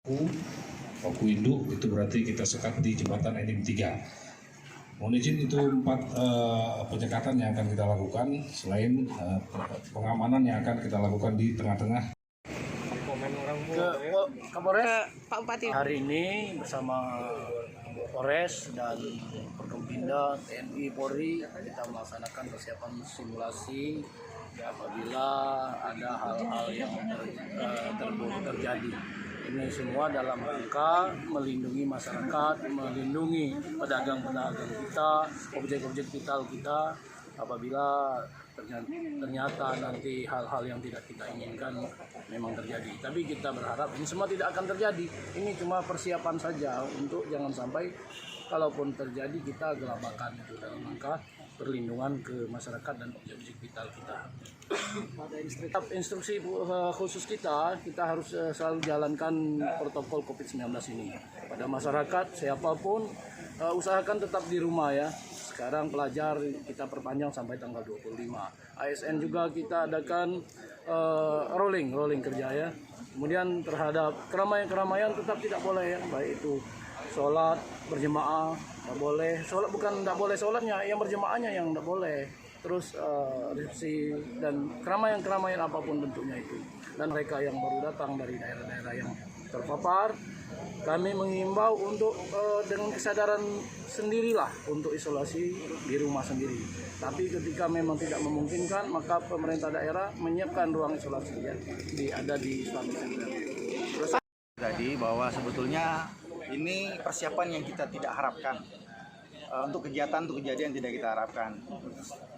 Paku induk itu berarti kita sekat di jembatan NIM 3. Mohon izin itu 4 penyekatan yang akan kita lakukan selain pengamanan yang akan kita lakukan di tengah-tengah. Kapolres Pak Bupati hari ini bersama Polres dan Forkompinda, TNI, Polri kita melaksanakan persiapan simulasi apabila ada hal-hal yang terburuk terjadi. Ini semua dalam rangka melindungi masyarakat, melindungi pedagang-pedagang kita, objek-objek vital kita apabila ternyata nanti hal-hal yang tidak kita inginkan memang terjadi. Tapi kita berharap ini semua tidak akan terjadi. Ini cuma persiapan saja untuk jangan sampai kalaupun terjadi kita gelabakan itu dalam rangka perlindungan ke masyarakat dan objek-objek vital kita. Instruksi khusus kita harus selalu jalankan protokol COVID-19 ini. Pada masyarakat siapapun usahakan tetap di rumah ya. Sekarang pelajar kita perpanjang sampai tanggal 25. ASN juga kita adakan rolling kerja ya. Kemudian terhadap keramaian tetap tidak boleh ya, baik itu sholat berjemaah tidak boleh, sholat bukan tidak boleh sholatnya, yang berjemaahnya yang tidak boleh. Terus resepsi dan keramaian apapun bentuknya itu. Dan mereka yang baru datang dari daerah-daerah yang terpapar, kami mengimbau untuk dengan kesadaran sendirilah untuk isolasi di rumah sendiri. Tapi ketika memang tidak memungkinkan, maka pemerintah daerah menyiapkan ruang isolasi ya, ada di Islamic Center. Tadi bahwa sebetulnya ini persiapan yang kita tidak harapkan. Untuk kejadian tidak kita harapkan.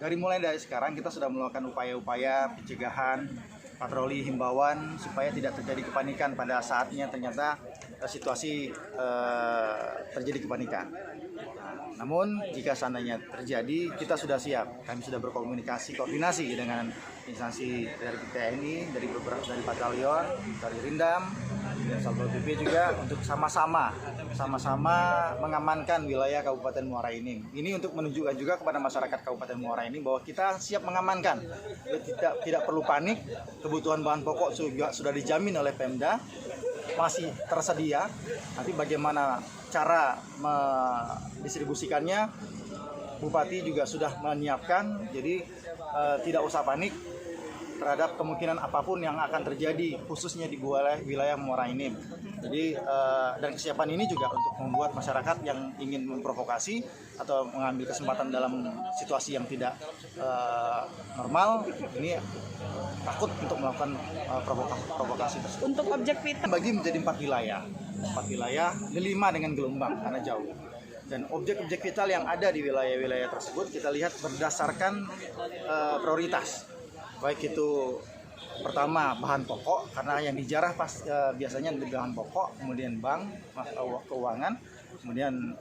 Mulai dari sekarang kita sudah melakukan upaya-upaya pencegahan, patroli, himbauan supaya tidak terjadi kepanikan pada saatnya ternyata situasi terjadi kepanikan. Namun jika seandainya terjadi, kita sudah siap. Kami sudah koordinasi dengan instansi dari TNI, dari batalion, dari Rindam, dan Satpol PP juga untuk sama-sama mengamankan wilayah Kabupaten Muara Enim. Ini untuk menunjukkan juga kepada masyarakat Kabupaten Muara Enim bahwa kita siap mengamankan. Tidak perlu panik, kebutuhan bahan pokok sudah dijamin oleh Pemda, masih tersedia. Nanti bagaimana cara mendistribusikannya, Bupati juga sudah menyiapkan, jadi tidak usah panik terhadap kemungkinan apapun yang akan terjadi, khususnya di wilayah Muara Enim. Jadi dan kesiapan ini juga untuk membuat masyarakat yang ingin memprovokasi atau mengambil kesempatan dalam situasi yang tidak normal, ini takut untuk melakukan provokasi tersebut. untuk objek vital Bagi menjadi 4 wilayah, 5 dengan gelombang karena jauh. Dan objek-objek vital yang ada di wilayah-wilayah tersebut kita lihat berdasarkan prioritas. Baik itu pertama bahan pokok, karena yang dijarah biasanya bahan pokok, kemudian bank, keuangan, kemudian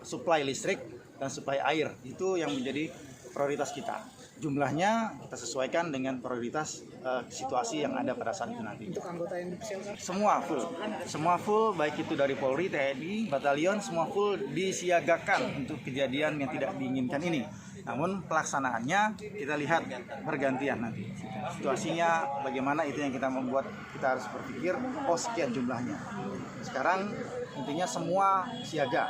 suplai listrik dan suplai air. Itu yang menjadi prioritas kita. Jumlahnya kita sesuaikan dengan prioritas situasi yang ada pada saat itu nanti. untuk anggota yang dipersiapkan. Semua full, baik itu dari Polri, TNI, batalion, semua full disiagakan untuk kejadian yang tidak diinginkan ini. Namun pelaksanaannya kita lihat bergantian nanti. Situasinya bagaimana, itu yang kita membuat kita harus berpikir, sekian jumlahnya. Sekarang intinya semua siaga.